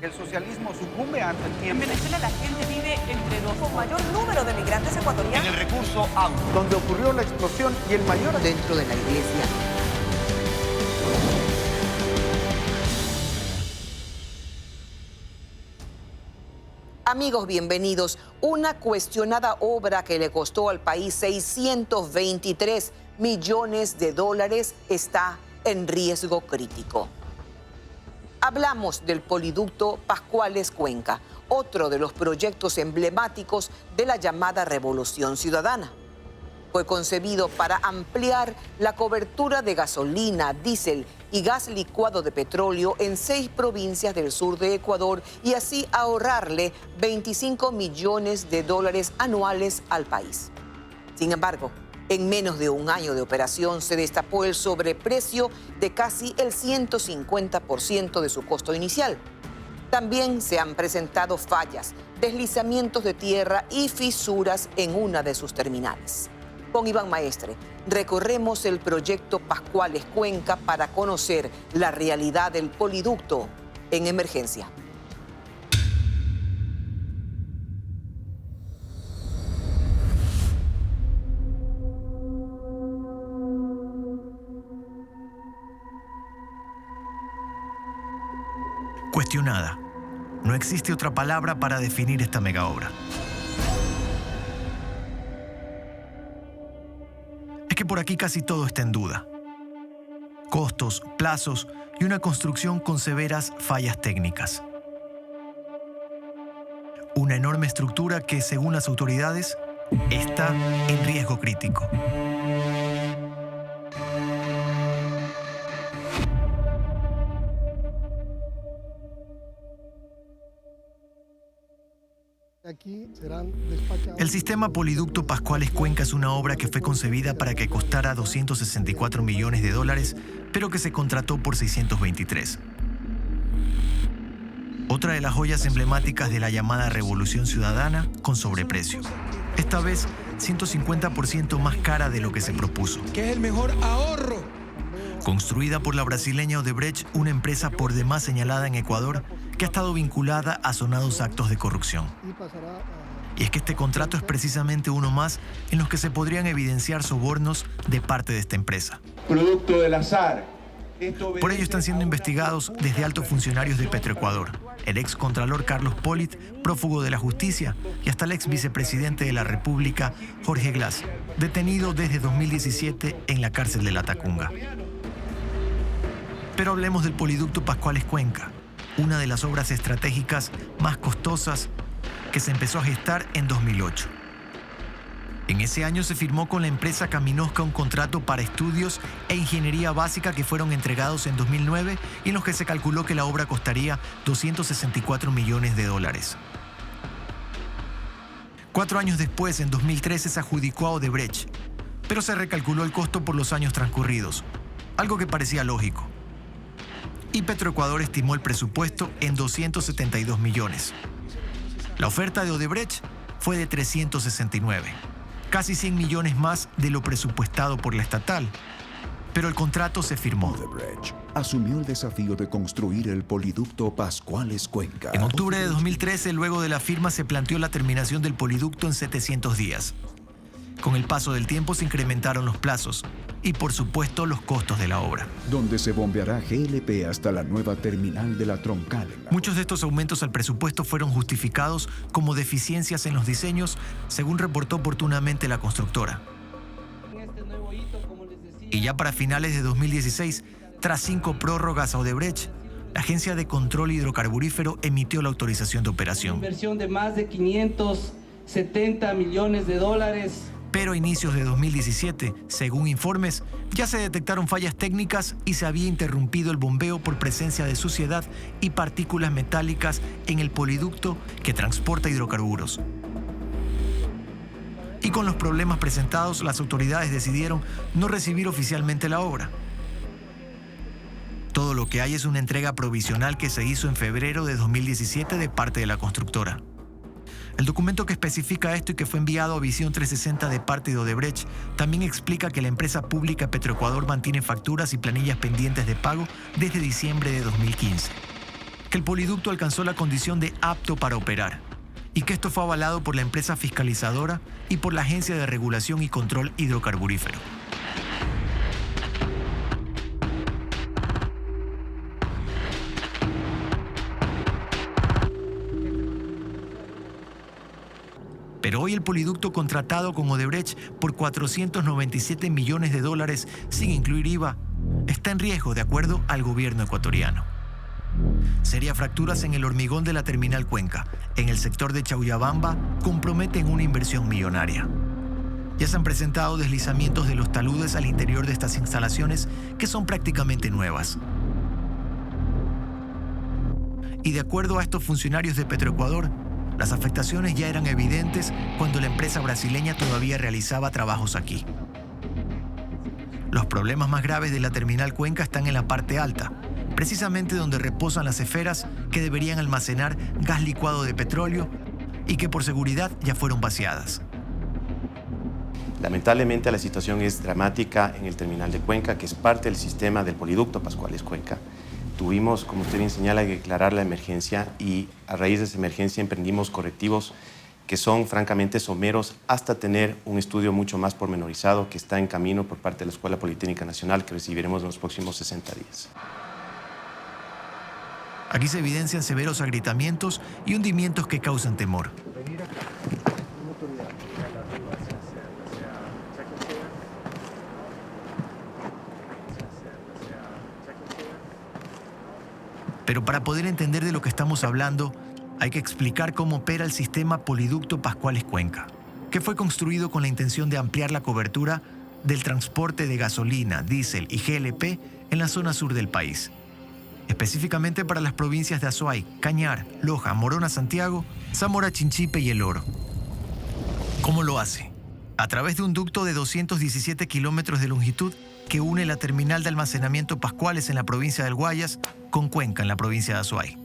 El socialismo sucumbe ante el En tiempo. Venezuela la gente vive entre dos. Con mayor número de migrantes En ecuatorianos. el recurso agua. Donde ocurrió la explosión y el mayor dentro de la iglesia. Amigos, bienvenidos. Una cuestionada obra que le costó al país 623 millones de dólares está en riesgo crítico. Hablamos del poliducto Pascuales-Cuenca, otro de los proyectos emblemáticos de la llamada Revolución Ciudadana. Fue concebido para ampliar la cobertura de gasolina, diésel y gas licuado de petróleo en 6 provincias del sur de Ecuador y así ahorrarle 25 millones de dólares anuales al país. Sin embargo, en menos de un año de operación se destapó el sobreprecio de casi el 150% de su costo inicial. También se han presentado fallas, deslizamientos de tierra y fisuras en una de sus terminales. Con Iván Maestre, recorremos el proyecto Pascuales-Cuenca para conocer la realidad del poliducto en emergencia. Cuestionada. No existe otra palabra para definir esta megaobra. Es que por aquí casi todo está en duda. Costos, plazos y una construcción con severas fallas técnicas. Una enorme estructura que, según las autoridades, está en riesgo crítico. El sistema Poliducto Pascuales-Cuenca es una obra que fue concebida para que costara 264 millones de dólares, pero que se contrató por 623. Otra de las joyas emblemáticas de la llamada Revolución Ciudadana con sobreprecio. Esta vez 150% más cara de lo que se propuso. Que es el mejor ahorro. Construida por la brasileña Odebrecht, una empresa por demás señalada en Ecuador, que ha estado vinculada a sonados actos de corrupción. Y es que este contrato es precisamente uno más en los que se podrían evidenciar sobornos de parte de esta empresa. Producto del azar. Por ello están siendo investigados desde altos funcionarios de Petroecuador, el ex contralor Carlos Polit, prófugo de la justicia, y hasta el ex vicepresidente de la República, Jorge Glass, detenido desde 2017 en la cárcel de La Tacunga. Pero hablemos del poliducto Pascuales-Cuenca, una de las obras estratégicas más costosas que se empezó a gestar en 2008. En ese año se firmó con la empresa Caminosca un contrato para estudios e ingeniería básica que fueron entregados en 2009 y en los que se calculó que la obra costaría 264 millones de dólares. 4 años después, en 2013, se adjudicó a Odebrecht, pero se recalculó el costo por los años transcurridos, algo que parecía lógico. Y Petroecuador estimó el presupuesto en 272 millones. La oferta de Odebrecht fue de 369, casi 100 millones más de lo presupuestado por la estatal. Pero el contrato se firmó. Odebrecht asumió el desafío de construir el poliducto Pascuales-Cuenca. En octubre de 2013, luego de la firma, se planteó la terminación del poliducto en 700 días. Con el paso del tiempo se incrementaron los plazos y, por supuesto, los costos de la obra. Donde se bombeará GLP hasta la nueva terminal de la Troncal. Muchos de estos aumentos al presupuesto fueron justificados como deficiencias en los diseños, según reportó oportunamente la constructora. Y ya para finales de 2016, tras 5 prórrogas a Odebrecht, la Agencia de Control Hidrocarburífero emitió la autorización de operación. Inversión de más de 570 millones de dólares. Pero a inicios de 2017, según informes, ya se detectaron fallas técnicas y se había interrumpido el bombeo por presencia de suciedad y partículas metálicas en el poliducto que transporta hidrocarburos. Y con los problemas presentados, las autoridades decidieron no recibir oficialmente la obra. Todo lo que hay es una entrega provisional que se hizo en febrero de 2017 de parte de la constructora. El documento que especifica esto y que fue enviado a Visión 360 de parte de Odebrecht también explica que la empresa pública Petroecuador mantiene facturas y planillas pendientes de pago desde diciembre de 2015. que el poliducto alcanzó la condición de apto para operar y que esto fue avalado por la empresa fiscalizadora y por la Agencia de Regulación y Control Hidrocarburífero. Pero hoy el poliducto contratado con Odebrecht por 497 millones de dólares sin incluir IVA está en riesgo de acuerdo al gobierno ecuatoriano. Serias fracturas en el hormigón de la terminal Cuenca, en el sector de Chauyabamba, comprometen una inversión millonaria. Ya se han presentado deslizamientos de los taludes al interior de estas instalaciones que son prácticamente nuevas. Y de acuerdo a estos funcionarios de Petroecuador, las afectaciones ya eran evidentes cuando la empresa brasileña todavía realizaba trabajos aquí. Los problemas más graves de la terminal Cuenca están en la parte alta, precisamente donde reposan las esferas que deberían almacenar gas licuado de petróleo y que por seguridad ya fueron vaciadas. Lamentablemente la situación es dramática en el terminal de Cuenca, que es parte del sistema del poliducto Pascuales Cuenca. Tuvimos, como usted bien señala, que declarar la emergencia y a raíz de esa emergencia emprendimos correctivos que son francamente someros hasta tener un estudio mucho más pormenorizado que está en camino por parte de la Escuela Politécnica Nacional que recibiremos en los próximos 60 días. Aquí se evidencian severos agrietamientos y hundimientos que causan temor. Pero para poder entender de lo que estamos hablando, hay que explicar cómo opera el sistema Poliducto Pascuales Cuenca, que fue construido con la intención de ampliar la cobertura del transporte de gasolina, diésel y GLP en la zona sur del país, específicamente para las provincias de Azuay, Cañar, Loja, Morona, Santiago, Zamora, Chinchipe y El Oro. ¿Cómo lo hace? A través de un ducto de 217 kilómetros de longitud que une la terminal de almacenamiento Pascuales en la provincia del Guayas con Cuenca en la provincia de Azuay.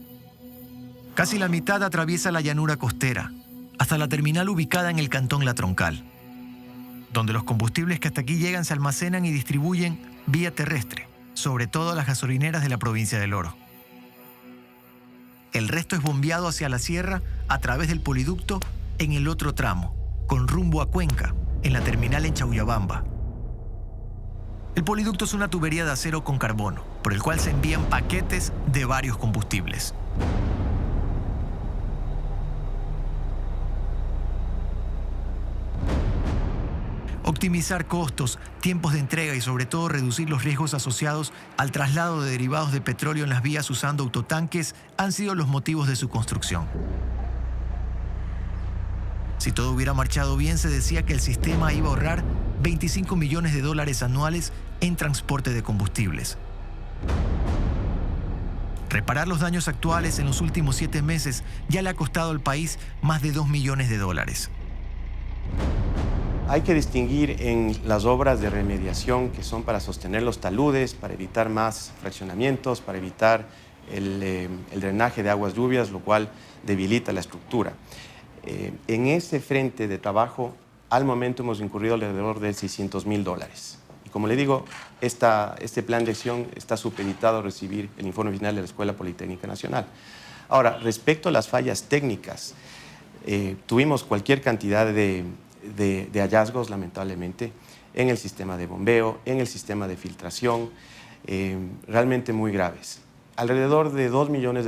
Casi la mitad atraviesa la llanura costera, hasta la terminal ubicada en el cantón La Troncal, donde los combustibles que hasta aquí llegan se almacenan y distribuyen vía terrestre, sobre todo las gasolineras de la provincia del Oro. El resto es bombeado hacia la sierra a través del poliducto en el otro tramo, con rumbo a Cuenca, en la terminal en Chauyabamba. El poliducto es una tubería de acero con carbono, por el cual se envían paquetes de varios combustibles. Optimizar costos, tiempos de entrega y sobre todo reducir los riesgos asociados al traslado de derivados de petróleo en las vías usando autotanques han sido los motivos de su construcción. Si todo hubiera marchado bien, se decía que el sistema iba a ahorrar 25 millones de dólares anuales en transporte de combustibles. Reparar los daños actuales en los últimos 7 meses ya le ha costado al país más de 2 millones de dólares. Hay que distinguir en las obras de remediación que son para sostener los taludes, para evitar más fraccionamientos, para evitar el drenaje de aguas lluvias, lo cual debilita la estructura. En ese frente de trabajo, al momento hemos incurrido alrededor de $600.000. Y como le digo, este plan de acción está supeditado a recibir el informe final de la Escuela Politécnica Nacional. Ahora, respecto a las fallas técnicas, tuvimos cualquier cantidad de hallazgos, lamentablemente, en el sistema de bombeo, en el sistema de filtración, realmente muy graves. Alrededor de $2 millones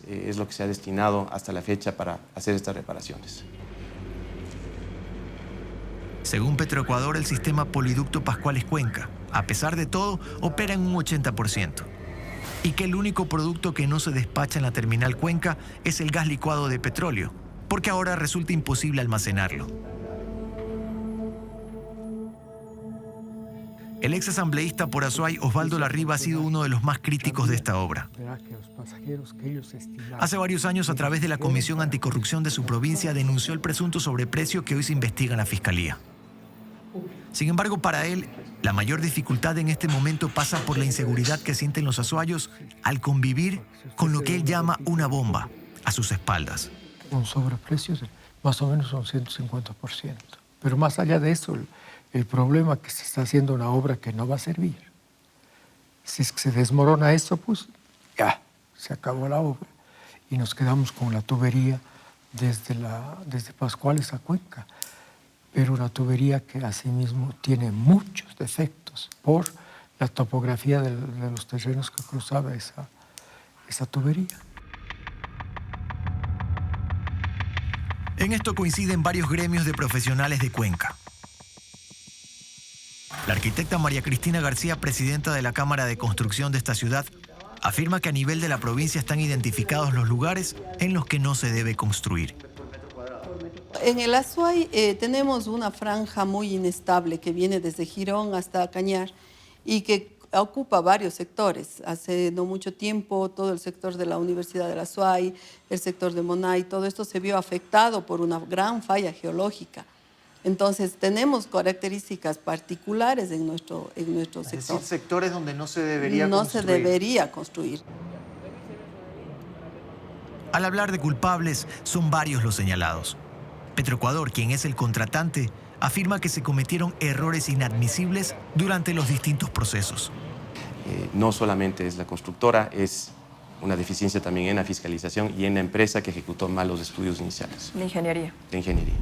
es lo que se ha destinado hasta la fecha para hacer estas reparaciones. Según Petroecuador, el sistema Poliducto Pascuales Cuenca, a pesar de todo, opera en un 80%. Y que el único producto que no se despacha en la terminal Cuenca es el gas licuado de petróleo, porque ahora resulta imposible almacenarlo. El ex asambleísta por Azuay, Osvaldo Larriba, ha sido uno de los más críticos de esta obra. Hace varios años, a través de la Comisión Anticorrupción de su provincia, denunció el presunto sobreprecio que hoy se investiga en la Fiscalía. Sin embargo, para él, la mayor dificultad en este momento pasa por la inseguridad que sienten los azuayos al convivir con lo que él llama una bomba a sus espaldas. Un sobreprecio de más o menos un 150%. Pero más allá de eso, el problema es que se está haciendo una obra que no va a servir. Si es que se desmorona esto, pues ya, se acabó la obra y nos quedamos con la tubería desde Pascuales a Cuenca, pero una tubería que asimismo tiene muchos defectos por la topografía de los terrenos que cruzaba esa tubería. En esto coinciden varios gremios de profesionales de Cuenca. La arquitecta María Cristina García, presidenta de la Cámara de Construcción de esta ciudad, afirma que a nivel de la provincia están identificados los lugares en los que no se debe construir. En el Azuay tenemos una franja muy inestable que viene desde Girón hasta Cañar y que ocupa varios sectores. Hace no mucho tiempo todo el sector de la Universidad del Azuay, el sector de Monay, todo esto se vio afectado por una gran falla geológica. Entonces tenemos características particulares en nuestro sector. Es decir, sectores donde no se debería construir. No se debería construir. Al hablar de culpables, son varios los señalados. Petroecuador, quien es el contratante, afirma que se cometieron errores inadmisibles durante los distintos procesos. No solamente es la constructora, es una deficiencia también en la fiscalización y en la empresa que ejecutó mal los estudios iniciales. La ingeniería. De ingeniería.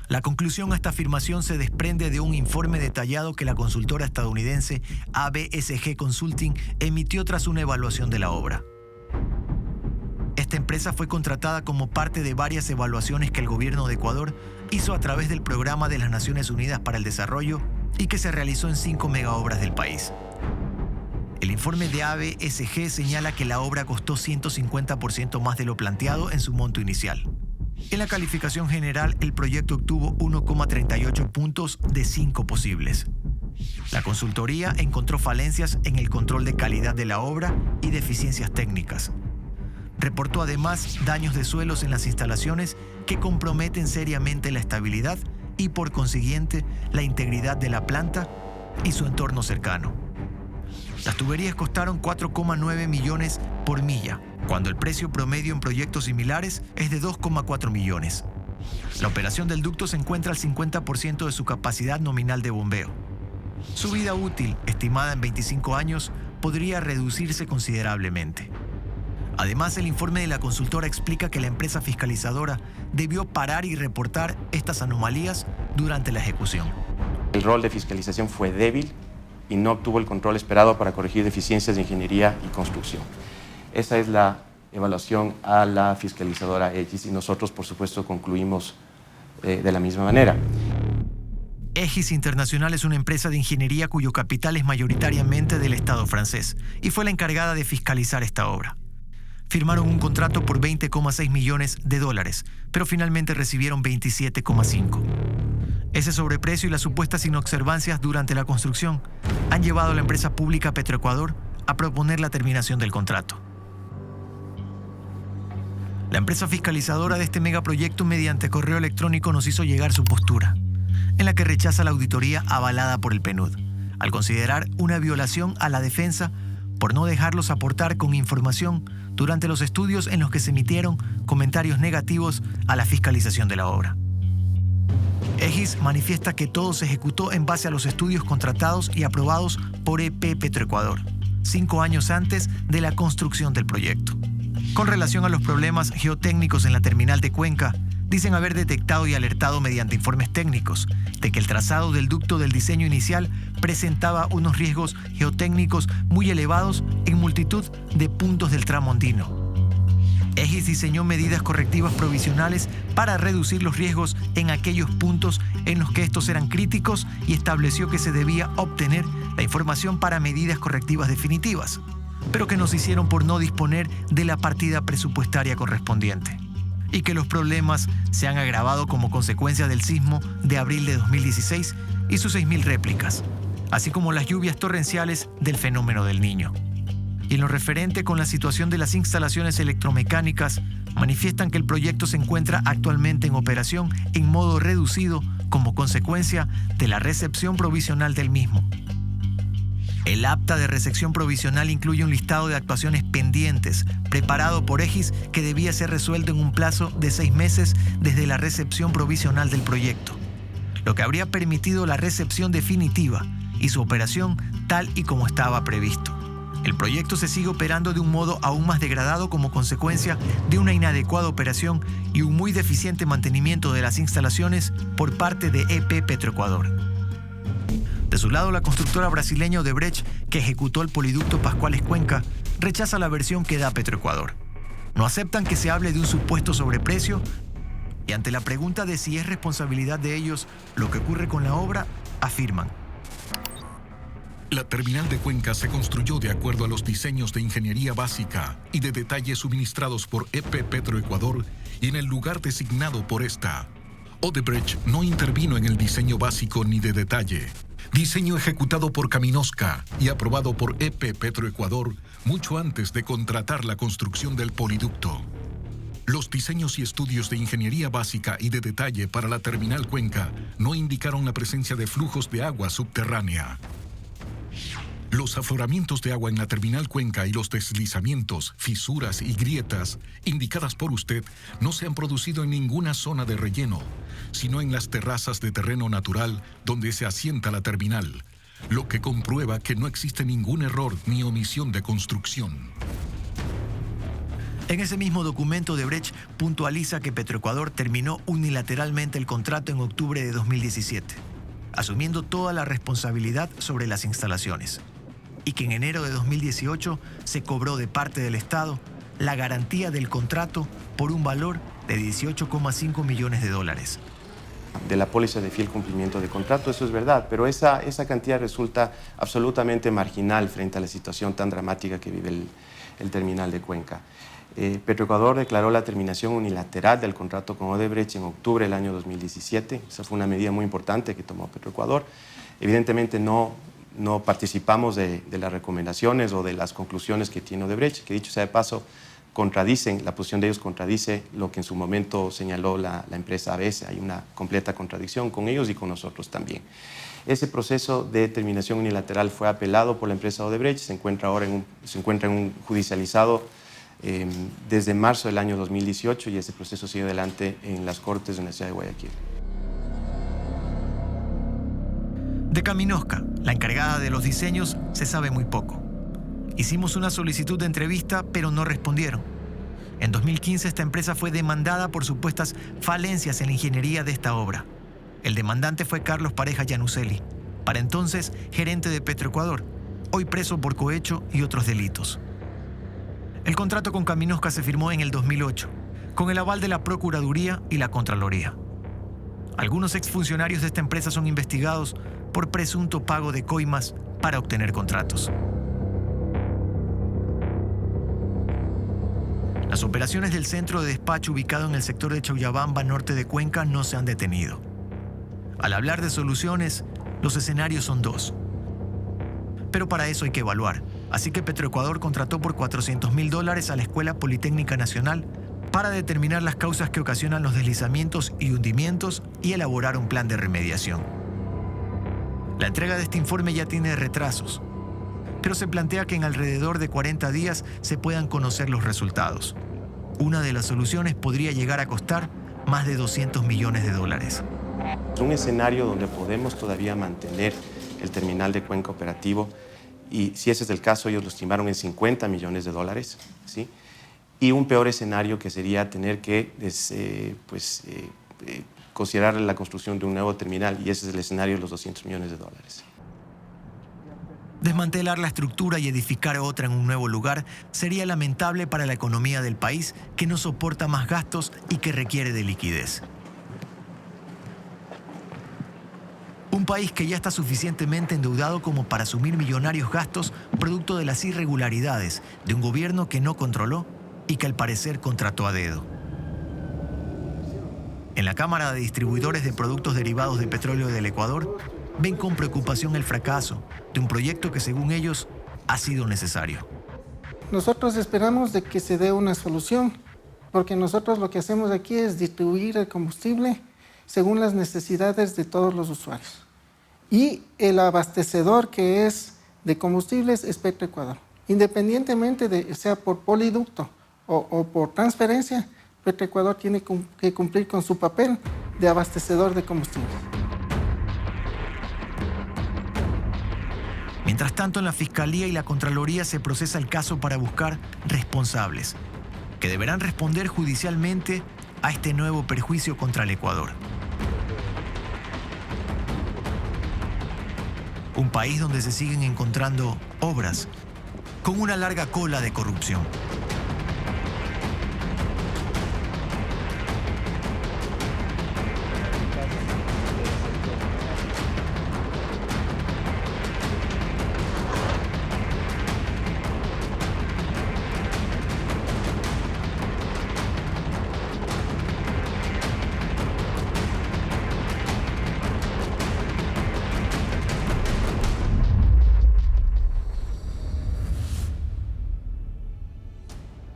La conclusión a esta afirmación se desprende de un informe detallado que la consultora estadounidense ABSG Consulting emitió tras una evaluación de la obra. Esta empresa fue contratada como parte de varias evaluaciones que el gobierno de Ecuador hizo a través del Programa de las Naciones Unidas para el Desarrollo y que se realizó en 5 megaobras del país. El informe de ABSG señala que la obra costó 150% más de lo planteado en su monto inicial. En la calificación general, el proyecto obtuvo 1,38 puntos de 5 posibles. La consultoría encontró falencias en el control de calidad de la obra y deficiencias técnicas. Reportó además daños de suelos en las instalaciones que comprometen seriamente la estabilidad y, por consiguiente, la integridad de la planta y su entorno cercano. Las tuberías costaron 4,9 millones por milla, cuando el precio promedio en proyectos similares es de 2,4 millones. La operación del ducto se encuentra al 50% de su capacidad nominal de bombeo. Su vida útil, estimada en 25 años, podría reducirse considerablemente. Además, el informe de la consultora explica que la empresa fiscalizadora debió parar y reportar estas anomalías durante la ejecución. El rol de fiscalización fue débil y no obtuvo el control esperado para corregir deficiencias de ingeniería y construcción. Esa es la evaluación a la fiscalizadora Egis y nosotros, por supuesto, concluimos de la misma manera. Egis Internacional es una empresa de ingeniería cuyo capital es mayoritariamente del Estado francés y fue la encargada de fiscalizar esta obra. Firmaron un contrato por $20,6 millones, pero finalmente recibieron 27,5. Ese sobreprecio y las supuestas inobservancias durante la construcción han llevado a la empresa pública Petroecuador a proponer la terminación del contrato. La empresa fiscalizadora de este megaproyecto mediante correo electrónico nos hizo llegar su postura, en la que rechaza la auditoría avalada por el PNUD, al considerar una violación a la defensa por no dejarlos aportar con información durante los estudios en los que se emitieron comentarios negativos a la fiscalización de la obra. Egis manifiesta que todo se ejecutó en base a los estudios contratados y aprobados por EP Petroecuador, 5 años antes de la construcción del proyecto. Con relación a los problemas geotécnicos en la terminal de Cuenca, dicen haber detectado y alertado mediante informes técnicos de que el trazado del ducto del diseño inicial presentaba unos riesgos geotécnicos muy elevados en multitud de puntos del tramo andino. Egis diseñó medidas correctivas provisionales para reducir los riesgos en aquellos puntos en los que estos eran críticos y estableció que se debía obtener la información para medidas correctivas definitivas, pero que no se hicieron por no disponer de la partida presupuestaria correspondiente, y que los problemas se han agravado como consecuencia del sismo de abril de 2016 y sus 6.000 réplicas, así como las lluvias torrenciales del fenómeno del Niño. Y en lo referente con la situación de las instalaciones electromecánicas, manifiestan que el proyecto se encuentra actualmente en operación en modo reducido como consecuencia de la recepción provisional del mismo. El acta de recepción provisional incluye un listado de actuaciones pendientes preparado por Egis que debía ser resuelto en un plazo de 6 meses desde la recepción provisional del proyecto, lo que habría permitido la recepción definitiva y su operación tal y como estaba previsto. El proyecto se sigue operando de un modo aún más degradado como consecuencia de una inadecuada operación y un muy deficiente mantenimiento de las instalaciones por parte de EP Petroecuador. De su lado, la constructora brasileña Odebrecht, que ejecutó el poliducto Pascuales Cuenca, rechaza la versión que da Petroecuador. No aceptan que se hable de un supuesto sobreprecio y ante la pregunta de si es responsabilidad de ellos lo que ocurre con la obra, afirman: la terminal de Cuenca se construyó de acuerdo a los diseños de ingeniería básica y de detalle suministrados por EP Petroecuador y en el lugar designado por esta. Odebrecht no intervino en el diseño básico ni de detalle. Diseño ejecutado por Caminosca y aprobado por EP Petroecuador mucho antes de contratar la construcción del poliducto. Los diseños y estudios de ingeniería básica y de detalle para la terminal Cuenca no indicaron la presencia de flujos de agua subterránea. Los afloramientos de agua en la terminal Cuenca y los deslizamientos, fisuras y grietas indicadas por usted no se han producido en ninguna zona de relleno, sino en las terrazas de terreno natural donde se asienta la terminal, lo que comprueba que no existe ningún error ni omisión de construcción. En ese mismo documento, Odebrecht puntualiza que Petroecuador terminó unilateralmente el contrato en octubre de 2017, asumiendo toda la responsabilidad sobre las instalaciones, y que en enero de 2018 se cobró de parte del Estado la garantía del contrato por un valor de $18,5 millones. De la póliza de fiel cumplimiento de contrato, eso es verdad, pero esa cantidad resulta absolutamente marginal frente a la situación tan dramática que vive el terminal de Cuenca. Petroecuador declaró la terminación unilateral del contrato con Odebrecht en octubre del año 2017. Esa fue una medida muy importante que tomó Petroecuador. Evidentemente no participamos de las recomendaciones o de las conclusiones que tiene Odebrecht, que dicho sea de paso, la posición de ellos contradice lo que en su momento señaló la empresa ABS. Hay una completa contradicción con ellos y con nosotros también. Ese proceso de terminación unilateral fue apelado por la empresa Odebrecht, se encuentra en un judicializado desde marzo del año 2018 y ese proceso sigue adelante en las Cortes de la ciudad de Guayaquil. De Caminosca, la encargada de los diseños, se sabe muy poco. Hicimos una solicitud de entrevista, pero no respondieron. En 2015 esta empresa fue demandada por supuestas falencias en la ingeniería de esta obra. El demandante fue Carlos Pareja Yanuseli, para entonces gerente de Petroecuador, hoy preso por cohecho y otros delitos. El contrato con Caminosca se firmó en el 2008, con el aval de la Procuraduría y la Contraloría. Algunos exfuncionarios de esta empresa son investigados por presunto pago de coimas para obtener contratos. Las operaciones del centro de despacho ubicado en el sector de Choyabamba, norte de Cuenca, no se han detenido. Al hablar de soluciones, los escenarios son dos. Pero para eso hay que evaluar. Así que Petroecuador contrató por $400.000 a la Escuela Politécnica Nacional para determinar las causas que ocasionan los deslizamientos y hundimientos y elaborar un plan de remediación. La entrega de este informe ya tiene retrasos, pero se plantea que en alrededor de 40 días se puedan conocer los resultados. Una de las soluciones podría llegar a costar más de $200 millones. Es un escenario donde podemos todavía mantener el terminal de Cuenca operativo y si ese es el caso, ellos lo estimaron en $50 millones, ¿sí? Y un peor escenario que sería tener que considerar la construcción de un nuevo terminal y ese es el escenario de los $200 millones. Desmantelar la estructura y edificar otra en un nuevo lugar sería lamentable para la economía del país que no soporta más gastos y que requiere de liquidez. Un país que ya está suficientemente endeudado como para asumir millonarios gastos producto de las irregularidades de un gobierno que no controló y que al parecer contrató a dedo. En la Cámara de Distribuidores de Productos Derivados de Petróleo del Ecuador, ven con preocupación el fracaso de un proyecto que, según ellos, ha sido necesario. Nosotros esperamos de que se dé una solución, porque nosotros lo que hacemos aquí es distribuir el combustible según las necesidades de todos los usuarios. Y el abastecedor que es de combustibles es Petroecuador. Independientemente de sea por poliducto o por transferencia, Petroecuador tiene que cumplir con su papel de abastecedor de combustible. Mientras tanto, en la Fiscalía y la Contraloría se procesa el caso para buscar responsables, que deberán responder judicialmente a este nuevo perjuicio contra el Ecuador. Un país donde se siguen encontrando obras con una larga cola de corrupción.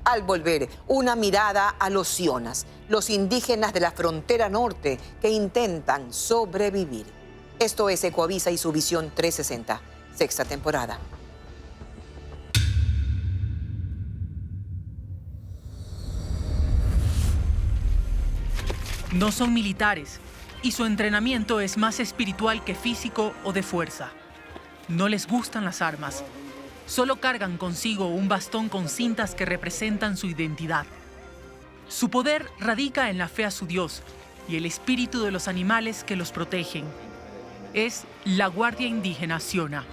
Al volver, una mirada a los sionas, los indígenas de la frontera norte que intentan sobrevivir. Esto es Ecoavisa y su Visión 360, sexta temporada. No son militares y su entrenamiento es más espiritual que físico o de fuerza. No les gustan las armas. Solo cargan consigo un bastón con cintas que representan su identidad. Su poder radica en la fe a su Dios y el espíritu de los animales que los protegen. Es la Guardia Indígena Siona.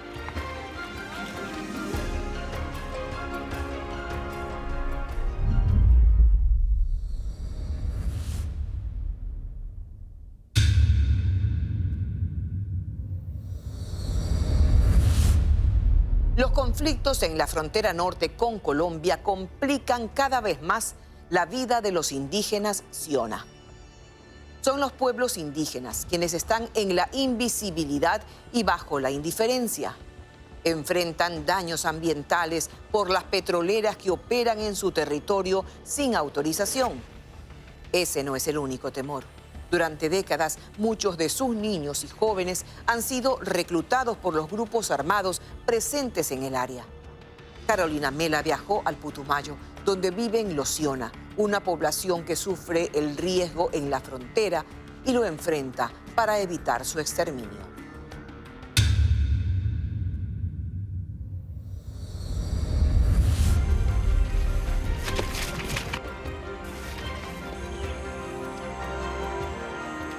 Los conflictos en la frontera norte con Colombia complican cada vez más la vida de los indígenas Siona. Son los pueblos indígenas quienes están en la invisibilidad y bajo la indiferencia. Enfrentan daños ambientales por las petroleras que operan en su territorio sin autorización. Ese no es el único temor. Durante décadas, muchos de sus niños y jóvenes han sido reclutados por los grupos armados presentes en el área. Carolina Mela viajó al Putumayo, donde viven los Siona, una población que sufre el riesgo en la frontera y lo enfrenta para evitar su exterminio.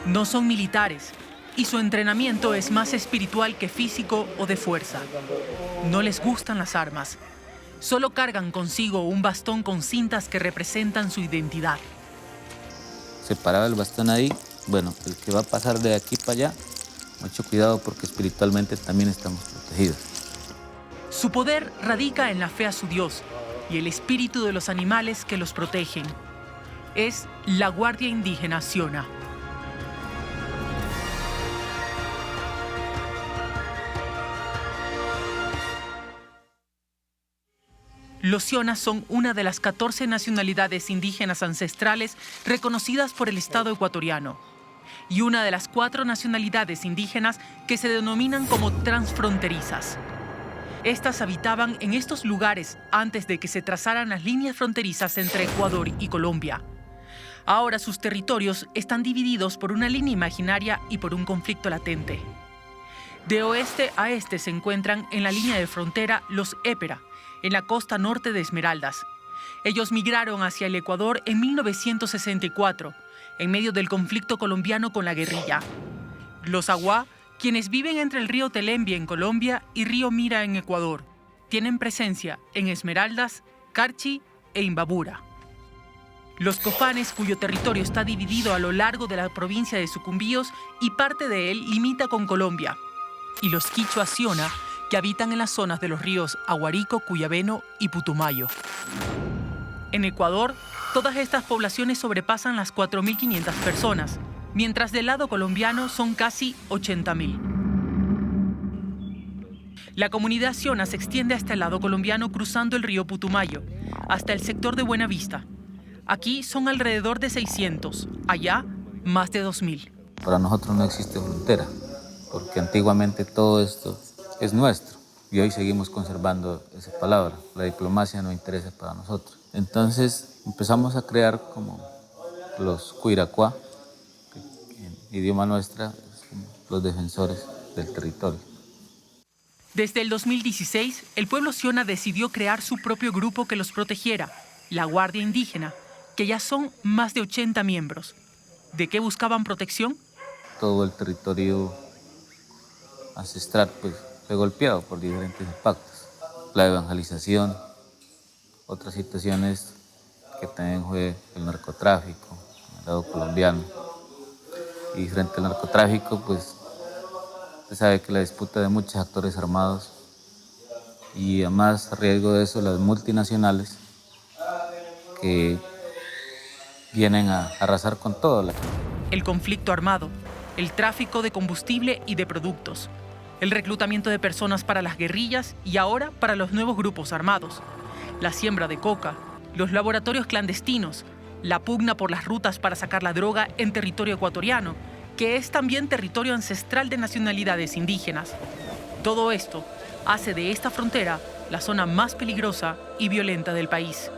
No son militares y su entrenamiento es más espiritual que físico o de fuerza. No les gustan las armas. Solo cargan consigo un bastón con cintas que representan su identidad. Se paraba el bastón ahí. Bueno, el que va a pasar de aquí para allá, mucho cuidado porque espiritualmente también estamos protegidos. Su poder radica en la fe a su Dios y el espíritu de los animales que los protegen. Es la Guardia Indígena Siona. Los Sionas son una de las 14 nacionalidades indígenas ancestrales reconocidas por el Estado ecuatoriano y una de las 4 nacionalidades indígenas que se denominan como transfronterizas. Estas habitaban en estos lugares antes de que se trazaran las líneas fronterizas entre Ecuador y Colombia. Ahora sus territorios están divididos por una línea imaginaria y por un conflicto latente. De oeste a este se encuentran en la línea de frontera los Épera, en la costa norte de Esmeraldas. Ellos migraron hacia el Ecuador en 1964, en medio del conflicto colombiano con la guerrilla. Los Aguá, quienes viven entre el río Telembia en Colombia y río Mira en Ecuador, tienen presencia en Esmeraldas, Carchi e Imbabura. Los Cofanes, cuyo territorio está dividido a lo largo de la provincia de Sucumbíos y parte de él limita con Colombia. Y los Quichua Siona, que habitan en las zonas de los ríos Aguarico, Cuyabeno y Putumayo. En Ecuador, todas estas poblaciones sobrepasan las 4.500 personas, mientras del lado colombiano son casi 80.000. La comunidad Siona se extiende hasta el lado colombiano cruzando el río Putumayo, hasta el sector de Buenavista. Aquí son alrededor de 600, allá más de 2.000. Para nosotros no existe frontera, porque antiguamente todo esto es nuestro y hoy seguimos conservando esa palabra. La diplomacia no interesa para nosotros. Entonces empezamos a crear como los Cuiracuá, que en idioma nuestra es como los defensores del territorio. Desde el 2016, el pueblo Siona decidió crear su propio grupo que los protegiera, la Guardia Indígena, que ya son más de 80 miembros. ¿De qué buscaban protección? Todo el territorio ancestral pues, fue golpeado por diferentes impactos. La evangelización, otras situaciones que también fue el narcotráfico, el lado colombiano. Y frente al narcotráfico, pues, usted sabe que la disputa de muchos actores armados y a más riesgo de eso las multinacionales que vienen a arrasar con todo. El conflicto armado, el tráfico de combustible y de productos, el reclutamiento de personas para las guerrillas y ahora para los nuevos grupos armados, la siembra de coca, los laboratorios clandestinos, la pugna por las rutas para sacar la droga en territorio ecuatoriano, que es también territorio ancestral de nacionalidades indígenas. Todo esto hace de esta frontera la zona más peligrosa y violenta del país.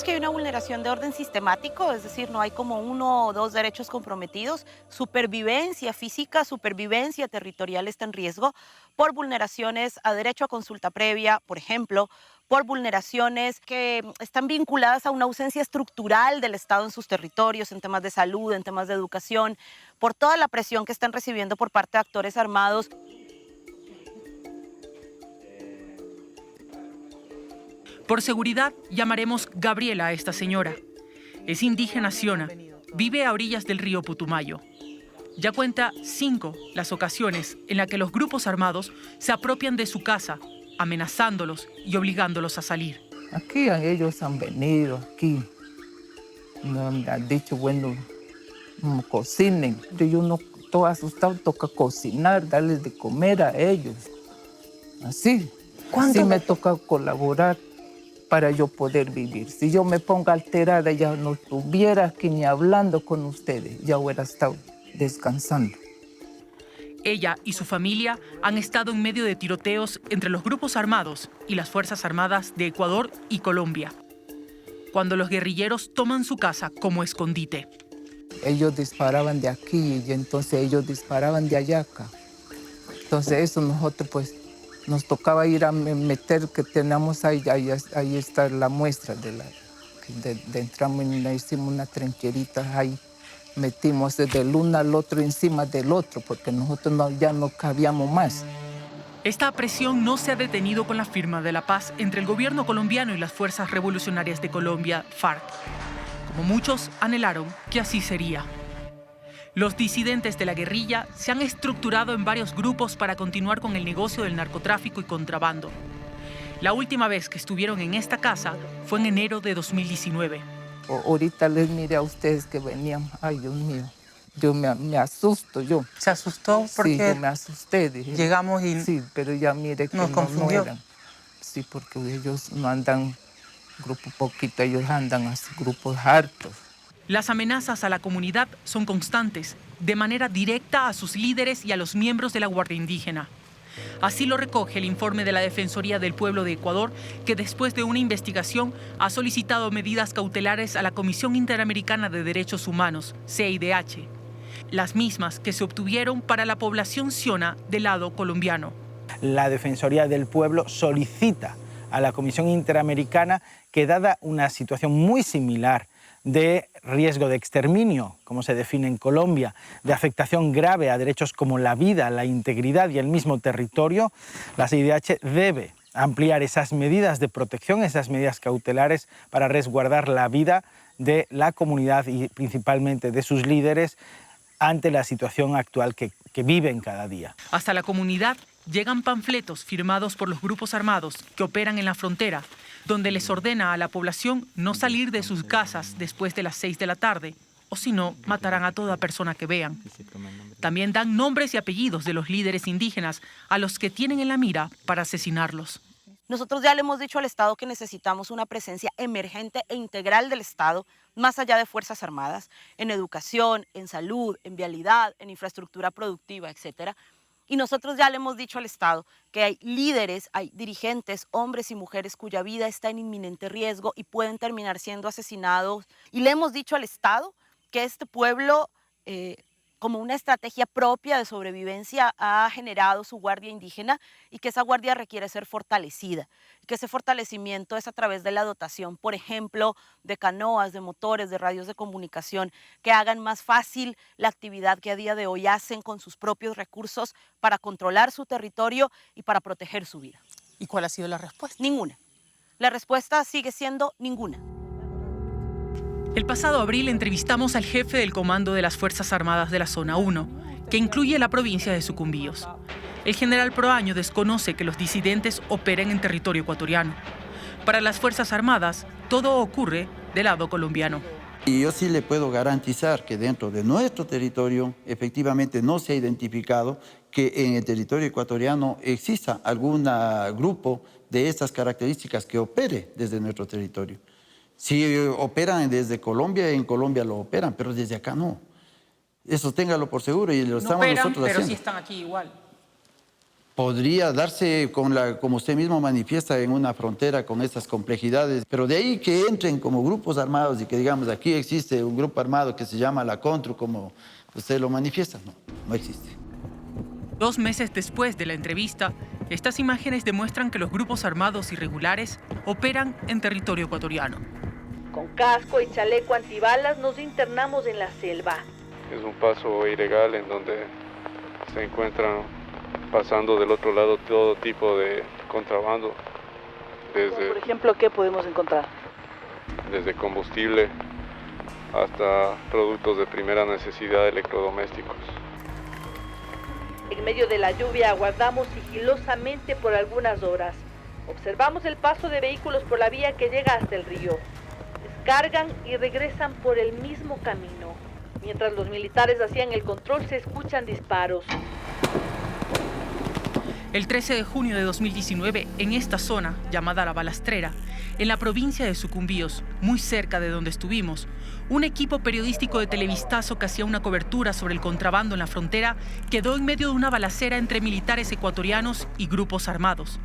Que hay una vulneración de orden sistemático, es decir, no hay como 1 o 2 derechos comprometidos. Supervivencia física, supervivencia territorial está en riesgo por vulneraciones a derecho a consulta previa, por ejemplo, por vulneraciones que están vinculadas a una ausencia estructural del Estado en sus territorios, en temas de salud, en temas de educación, por toda la presión que están recibiendo por parte de actores armados. Por seguridad, llamaremos Gabriela a esta señora. Es indígena Siona, vive a orillas del río Putumayo. Ya cuenta 5 las ocasiones en las que los grupos armados se apropian de su casa, amenazándolos y obligándolos a salir. Aquí ellos han venido, aquí. Me han dicho, bueno, cocinen. Yo no estoy asustado, toca cocinar, darles de comer a ellos. Así. Así me toca colaborar para yo poder vivir. Si yo me pongo alterada, ya no estuviera aquí ni hablando con ustedes, ya hubiera estado descansando. Ella y su familia han estado en medio de tiroteos entre los grupos armados y las Fuerzas Armadas de Ecuador y Colombia, cuando los guerrilleros toman su casa como escondite. Ellos disparaban de aquí y entonces ellos disparaban de allá acá. Entonces eso nosotros pues nos tocaba ir a meter, que tenemos ahí está la muestra de entramos y hicimos una trincherita ahí, metimos del uno al otro encima del otro, porque nosotros ya no cabíamos más. Esta presión no se ha detenido con la firma de la paz entre el gobierno colombiano y las Fuerzas Revolucionarias de Colombia, FARC, como muchos anhelaron que así sería. Los disidentes de la guerrilla se han estructurado en varios grupos para continuar con el negocio del narcotráfico y contrabando. La última vez que estuvieron en esta casa fue en enero de 2019. Ahorita les miré a ustedes que venían. Ay, Dios mío, yo me asusto yo. ¿Se asustó? Porque sí, yo me asusté. Dije, llegamos y sí, pero ya mire que nos confundió. No eran. Sí, porque ellos no andan grupo poquito, ellos andan así, grupos hartos. Las amenazas a la comunidad son constantes, de manera directa a sus líderes y a los miembros de la Guardia Indígena. Así lo recoge el informe de la Defensoría del Pueblo de Ecuador, que después de una investigación ha solicitado medidas cautelares a la Comisión Interamericana de Derechos Humanos, CIDH, las mismas que se obtuvieron para la población Siona del lado colombiano. La Defensoría del Pueblo solicita a la Comisión Interamericana que, dada una situación muy similar de riesgo de exterminio, como se define en Colombia, de afectación grave a derechos como la vida, la integridad y el mismo territorio, la CIDH debe ampliar esas medidas de protección, esas medidas cautelares para resguardar la vida de la comunidad y principalmente de sus líderes ante la situación actual que viven cada día. Hasta la comunidad llegan panfletos firmados por los grupos armados que operan en la frontera, donde les ordena a la población no salir de sus casas después de las 6 de la tarde, o si no, matarán a toda persona que vean. También dan nombres y apellidos de los líderes indígenas a los que tienen en la mira para asesinarlos. Nosotros ya le hemos dicho al Estado que necesitamos una presencia emergente e integral del Estado, más allá de Fuerzas Armadas, en educación, en salud, en vialidad, en infraestructura productiva, etcétera. Y nosotros ya le hemos dicho al Estado que hay líderes, hay dirigentes, hombres y mujeres cuya vida está en inminente riesgo y pueden terminar siendo asesinados. Y le hemos dicho al Estado que este pueblo como una estrategia propia de sobrevivencia ha generado su guardia indígena y que esa guardia requiere ser fortalecida. Que ese fortalecimiento es a través de la dotación, por ejemplo, de canoas, de motores, de radios de comunicación, que hagan más fácil la actividad que a día de hoy hacen con sus propios recursos para controlar su territorio y para proteger su vida. ¿Y cuál ha sido la respuesta? Ninguna. La respuesta sigue siendo ninguna. El pasado abril entrevistamos al jefe del Comando de las Fuerzas Armadas de la Zona 1, que incluye la provincia de Sucumbíos. El general Proaño desconoce que los disidentes operen en territorio ecuatoriano. Para las Fuerzas Armadas, todo ocurre del lado colombiano. Y yo sí le puedo garantizar que dentro de nuestro territorio efectivamente no se ha identificado que en el territorio ecuatoriano exista algún grupo de estas características que opere desde nuestro territorio. Si operan desde Colombia, en Colombia lo operan, pero desde acá no. Eso téngalo por seguro y lo estamos operan, nosotros haciendo. Pero sí están aquí igual. Podría darse, como usted mismo manifiesta, en una frontera con estas complejidades, pero de ahí que entren como grupos armados y que digamos aquí existe un grupo armado que se llama la Contru, como usted lo manifiesta, no existe. 2 meses después de la entrevista, estas imágenes demuestran que los grupos armados irregulares operan en territorio ecuatoriano. Con casco y chaleco antibalas nos internamos en la selva. Es un paso ilegal en donde se encuentran pasando del otro lado todo tipo de contrabando. Por ejemplo, ¿qué podemos encontrar? Desde combustible hasta productos de primera necesidad electrodomésticos. En medio de la lluvia aguardamos sigilosamente por algunas horas. Observamos el paso de vehículos por la vía que llega hasta el río. Descargan y regresan por el mismo camino. Mientras los militares hacían el control, se escuchan disparos. El 13 de junio de 2019, en esta zona, llamada La Balastrera, en la provincia de Sucumbíos, muy cerca de donde estuvimos, un equipo periodístico de Televistazo que hacía una cobertura sobre el contrabando en la frontera quedó en medio de una balacera entre militares ecuatorianos y grupos armados.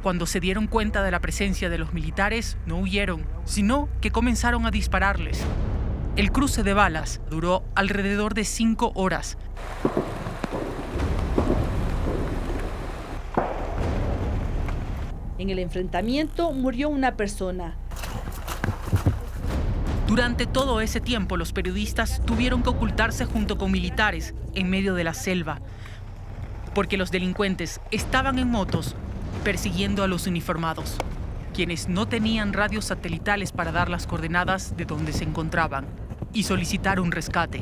Cuando se dieron cuenta de la presencia de los militares, no huyeron, sino que comenzaron a dispararles. El cruce de balas duró alrededor de 5 horas. En el enfrentamiento murió una persona. Durante todo ese tiempo, los periodistas tuvieron que ocultarse junto con militares en medio de la selva, porque los delincuentes estaban en motos persiguiendo a los uniformados, quienes no tenían radios satelitales para dar las coordenadas de donde se encontraban y solicitar un rescate.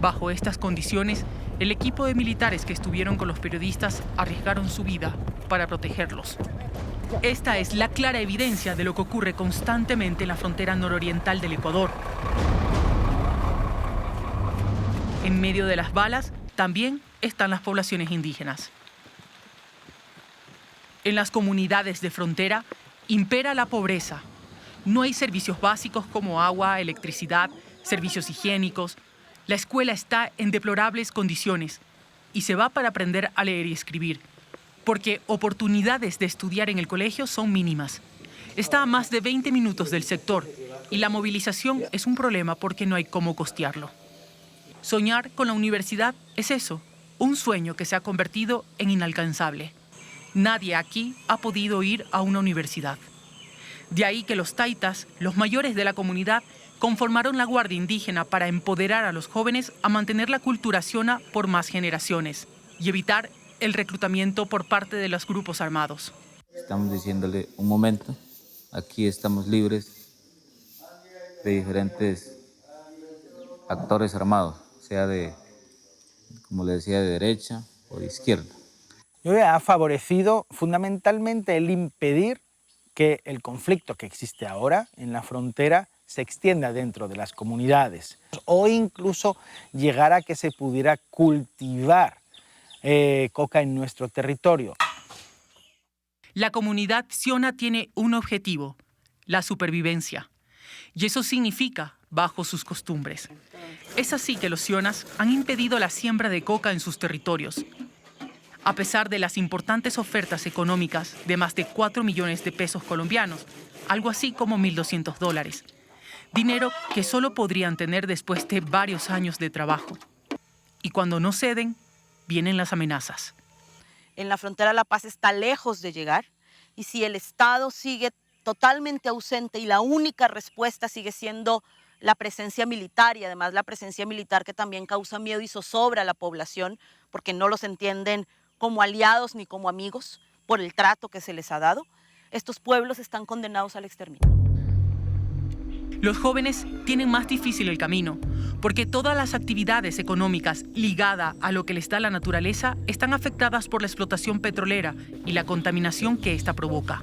Bajo estas condiciones, el equipo de militares que estuvieron con los periodistas arriesgaron su vida para protegerlos. Esta es la clara evidencia de lo que ocurre constantemente en la frontera nororiental del Ecuador. En medio de las balas también están las poblaciones indígenas. En las comunidades de frontera impera la pobreza. No hay servicios básicos como agua, electricidad, servicios higiénicos. La escuela está en deplorables condiciones y se va para aprender a leer y escribir, porque oportunidades de estudiar en el colegio son mínimas. Está a más de 20 minutos del sector y la movilización es un problema porque no hay cómo costearlo. Soñar con la universidad es eso, un sueño que se ha convertido en inalcanzable. Nadie aquí ha podido ir a una universidad. De ahí que los taitas, los mayores de la comunidad, conformaron la Guardia Indígena para empoderar a los jóvenes a mantener la cultura siona por más generaciones y evitar el reclutamiento por parte de los grupos armados. Estamos diciéndole un momento, aquí estamos libres de diferentes actores armados, sea de, como le decía, de derecha o de izquierda. Ha favorecido fundamentalmente el impedir que el conflicto que existe ahora en la frontera se extienda dentro de las comunidades o incluso llegar a que se pudiera cultivar coca en nuestro territorio. La comunidad siona tiene un objetivo, la supervivencia. Y eso significa bajo sus costumbres. Es así que los sionas han impedido la siembra de coca en sus territorios. A pesar de las importantes ofertas económicas de más de 4 millones de pesos colombianos, algo así como $1.200, dinero que solo podrían tener después de varios años de trabajo. Y cuando no ceden, vienen las amenazas. En la frontera la paz está lejos de llegar y si el Estado sigue totalmente ausente y la única respuesta sigue siendo la presencia militar y además la presencia militar que también causa miedo y zozobra a la población porque no los entienden como aliados ni como amigos por el trato que se les ha dado, estos pueblos están condenados al exterminio. Los jóvenes tienen más difícil el camino, porque todas las actividades económicas ligadas a lo que les da la naturaleza están afectadas por la explotación petrolera y la contaminación que ésta provoca.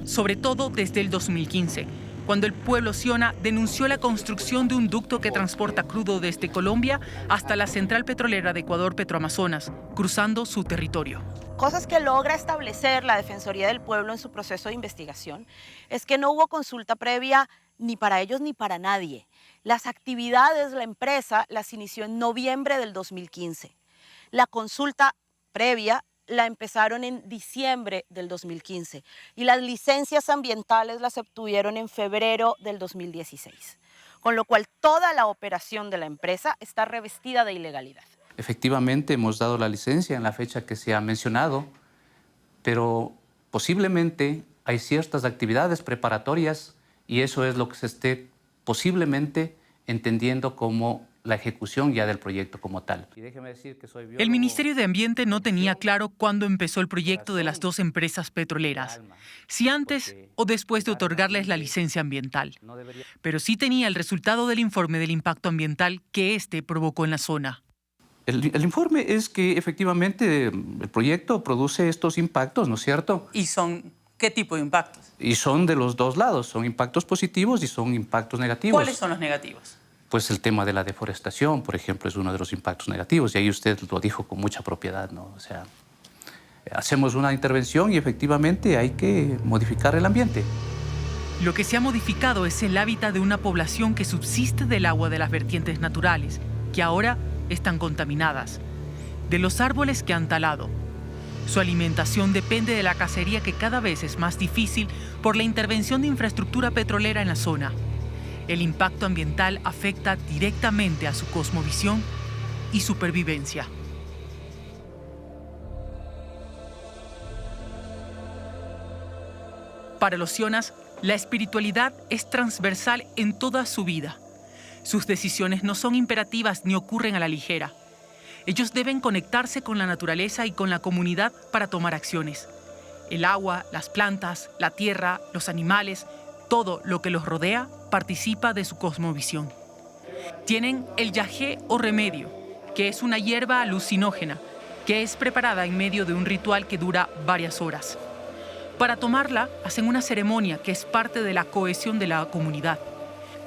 Sobre todo desde el 2015, cuando el pueblo Siona denunció la construcción de un ducto que transporta crudo desde Colombia hasta la central petrolera de Ecuador, Petroamazonas, cruzando su territorio. Cosas que logra establecer la Defensoría del Pueblo en su proceso de investigación es que no hubo consulta previa ni para ellos ni para nadie. Las actividades de la empresa las inició en noviembre del 2015. La consulta previa la empezaron en diciembre del 2015 y las licencias ambientales las obtuvieron en febrero del 2016. Con lo cual toda la operación de la empresa está revestida de ilegalidad. Efectivamente hemos dado la licencia en la fecha que se ha mencionado, pero posiblemente hay ciertas actividades preparatorias y eso es lo que se esté posiblemente entendiendo como la ejecución ya del proyecto como tal. Y déjeme decir que soy biólogo. El Ministerio de Ambiente no tenía claro cuándo empezó el proyecto de las dos empresas petroleras, si antes o después de otorgarles la licencia ambiental, pero sí tenía el resultado del informe del impacto ambiental que este provocó en la zona. El informe es que efectivamente el proyecto produce estos impactos, ¿no es cierto? ¿Y son qué tipo de impactos? Y son de los dos lados, son impactos positivos y son impactos negativos. ¿Cuáles son los negativos? Pues el tema de la deforestación, por ejemplo, es uno de los impactos negativos y ahí usted lo dijo con mucha propiedad, ¿no? O sea, hacemos una intervención y efectivamente hay que modificar el ambiente. Lo que se ha modificado es el hábitat de una población que subsiste del agua de las vertientes naturales, que ahora están contaminadas, de los árboles que han talado. Su alimentación depende de la cacería que cada vez es más difícil por la intervención de infraestructura petrolera en la zona. El impacto ambiental afecta directamente a su cosmovisión y supervivencia. Para los sionas, la espiritualidad es transversal en toda su vida. Sus decisiones no son imperativas ni ocurren a la ligera. Ellos deben conectarse con la naturaleza y con la comunidad para tomar acciones. El agua, las plantas, la tierra, los animales, todo lo que los rodea participa de su cosmovisión. Tienen el yagé o remedio, que es una hierba alucinógena, que es preparada en medio de un ritual que dura varias horas. Para tomarla, hacen una ceremonia que es parte de la cohesión de la comunidad,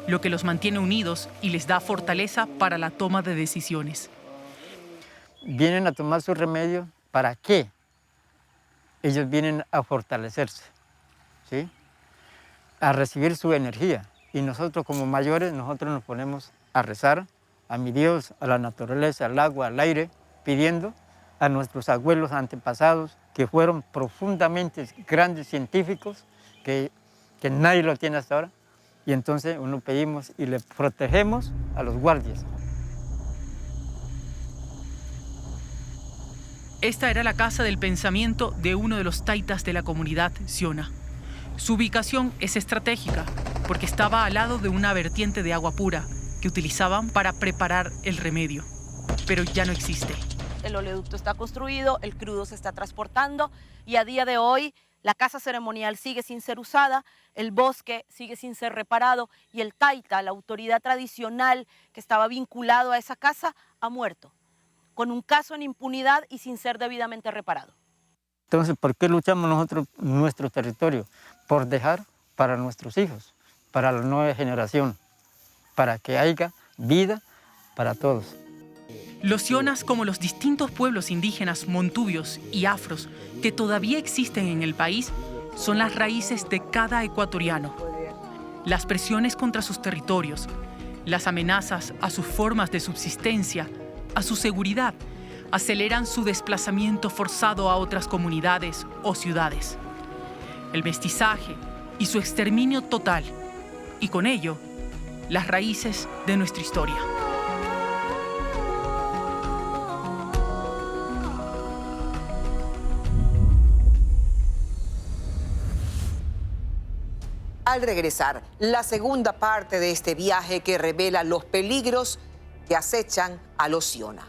lo que los mantiene unidos y les da fortaleza para la toma de decisiones. Vienen a tomar su remedio, ¿para qué? Ellos vienen a fortalecerse, ¿sí? A recibir su energía. Y nosotros como mayores, nosotros nos ponemos a rezar a mi Dios, a la naturaleza, al agua, al aire, pidiendo a nuestros abuelos antepasados, que fueron profundamente grandes científicos, que nadie lo tiene hasta ahora. Y entonces uno pedimos y le protegemos a los guardias. Esta era la casa del pensamiento de uno de los taitas de la comunidad siona. Su ubicación es estratégica porque estaba al lado de una vertiente de agua pura que utilizaban para preparar el remedio, pero ya no existe. El oleoducto está construido, el crudo se está transportando y a día de hoy la casa ceremonial sigue sin ser usada, el bosque sigue sin ser reparado y el taita, la autoridad tradicional que estaba vinculado a esa casa, ha muerto, con un caso en impunidad y sin ser debidamente reparado. Entonces, ¿por qué luchamos nosotros nuestro territorio? Por dejar para nuestros hijos, para la nueva generación, para que haya vida para todos. Los sionas, como los distintos pueblos indígenas montubios y afros que todavía existen en el país, son las raíces de cada ecuatoriano. Las presiones contra sus territorios, las amenazas a sus formas de subsistencia, a su seguridad, aceleran su desplazamiento forzado a otras comunidades o ciudades. El mestizaje y su exterminio total, y con ello, las raíces de nuestra historia. Al regresar, la segunda parte de este viaje que revela los peligros que acechan a los Ciona.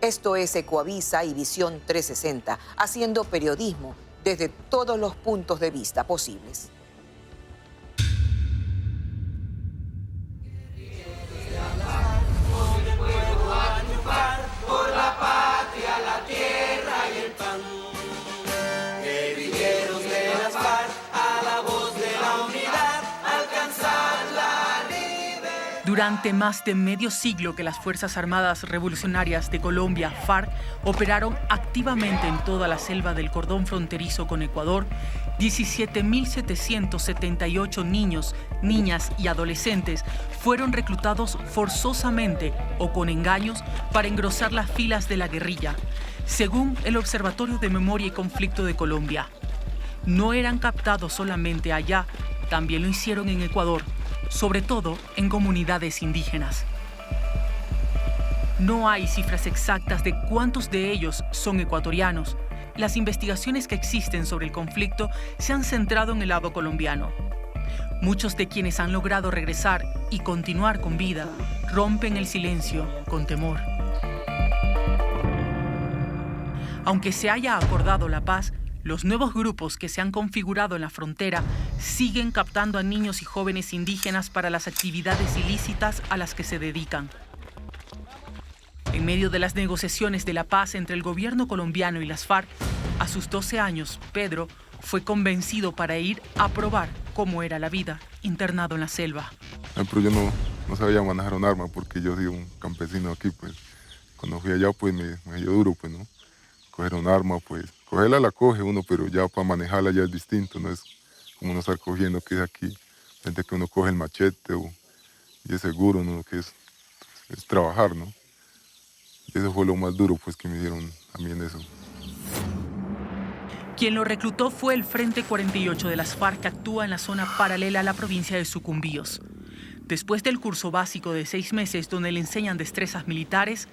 Esto es Ecoavisa y Visión 360, haciendo periodismo desde todos los puntos de vista posibles. Por la patria, la tierra y el pan. Guerrilleros de las FARC, a la voz de la unidad, alcanzar la libertad. Durante más de medio siglo que las Fuerzas Armadas Revolucionarias de Colombia, FARC, operaron activamente en toda la selva del cordón fronterizo con Ecuador, 17.778 niños, niñas y adolescentes fueron reclutados forzosamente o con engaños para engrosar las filas de la guerrilla, según el Observatorio de Memoria y Conflicto de Colombia. No eran captados solamente allá, también lo hicieron en Ecuador, sobre todo en comunidades indígenas. No hay cifras exactas de cuántos de ellos son ecuatorianos. Las investigaciones que existen sobre el conflicto se han centrado en el lado colombiano. Muchos de quienes han logrado regresar y continuar con vida rompen el silencio con temor. Aunque se haya acordado la paz, los nuevos grupos que se han configurado en la frontera siguen captando a niños y jóvenes indígenas para las actividades ilícitas a las que se dedican. En medio de las negociaciones de la paz entre el gobierno colombiano y las FARC, a sus 12 años, Pedro fue convencido para ir a probar cómo era la vida internado en la selva. Pero yo no sabía manejar un arma porque yo soy un campesino aquí, pues. Cuando fui allá, pues me dio duro, pues, ¿no? Coger un arma, pues, cogerla la coge uno, pero ya para manejarla ya es distinto, no es como uno estar cogiendo que es aquí, gente que uno coge el machete y es seguro, ¿no? Que es trabajar, ¿no? Y eso fue lo más duro, pues, que me dieron a mí en eso. Quien lo reclutó fue el Frente 48 de las FARC, que actúa en la zona paralela a la provincia de Sucumbíos. Después del curso básico de 6 meses donde le enseñan destrezas militares,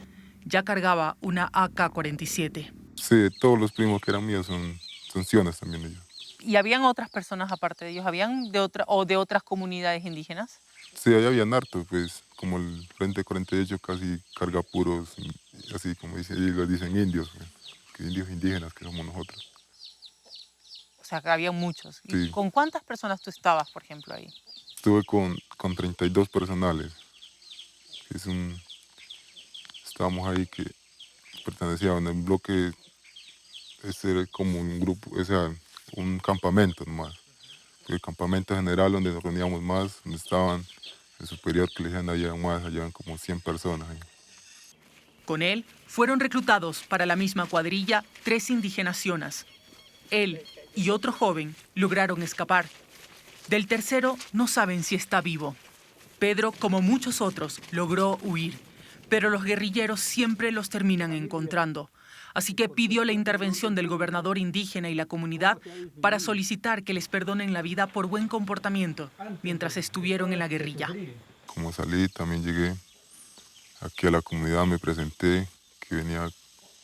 ya cargaba una AK-47. Sí, todos los primos que eran míos son cionas también ellos. ¿Y habían otras personas aparte de ellos? ¿Habían de otras comunidades indígenas? Sí, ahí habían hartos, pues, como el Frente 48 casi carga puros, así como ellos dicen indios, pues, que indios indígenas que somos nosotros. O sea, que había muchos. Sí. ¿Y con cuántas personas tú estabas, por ejemplo, ahí? Estuve con 32 personales. Estábamos ahí que pertenecían en el bloque, ese era como un grupo, o sea, un campamento nomás. El campamento general donde nos reuníamos más, donde estaban el superior que le decían allá más, allá eran como 100 personas. Ahí. Con él fueron reclutados para la misma cuadrilla 3 indígenas cionas. Él y otro joven lograron escapar. Del tercero no saben si está vivo. Pedro, como muchos otros, logró huir, pero los guerrilleros siempre los terminan encontrando. Así que pidió la intervención del gobernador indígena y la comunidad para solicitar que les perdonen la vida por buen comportamiento mientras estuvieron en la guerrilla. Como salí, también llegué aquí a la comunidad, me presenté, que venía